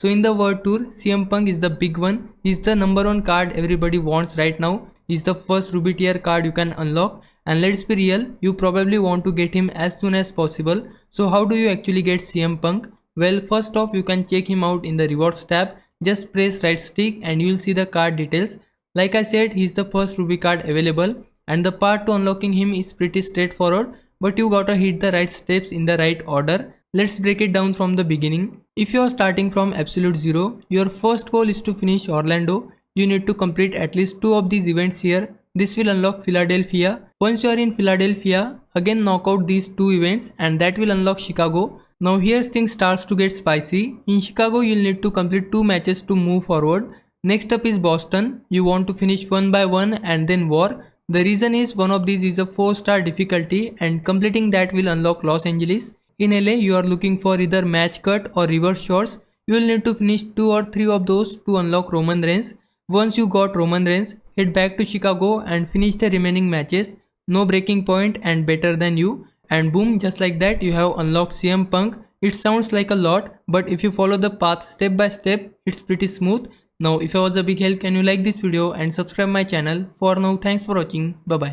So in the World Tour, CM Punk is the big one. He's the number one card everybody wants right now. He's the first Ruby tier card you can unlock. And let's be real, you probably want to get him as soon as possible. So how do you actually get CM Punk? Well, first off, you can check him out in the rewards tab. Just press right stick and you'll see the card details. Like I said, he's the first Ruby card available. And the path to unlocking him is pretty straightforward. But you gotta hit the right steps in the right order. Let's break it down from the beginning. If you are starting from absolute zero, your first goal is to finish Orlando. You need to complete at least 2 of these events here. This will unlock Philadelphia. Once you are in Philadelphia, again knock out these 2 events and that will unlock Chicago. Now here's things starts to get spicy. In Chicago, you'll need to complete 2 matches to move forward. Next up is Boston. You want to finish 1 by 1 and then War. The reason is one of these is a 4-star difficulty and completing that will unlock Los Angeles. In LA, you are looking for either match cut or reverse shots. You will need to finish 2 or 3 of those to unlock Roman Reigns. Once you got Roman Reigns, head back to Chicago and finish the remaining matches. No breaking point and better than you. And boom, just like that you have unlocked CM Punk. It sounds like a lot, but if you follow the path step by step, it's pretty smooth. Now if I was a big help, can you like this video and subscribe my channel. For now, thanks for watching. Bye bye.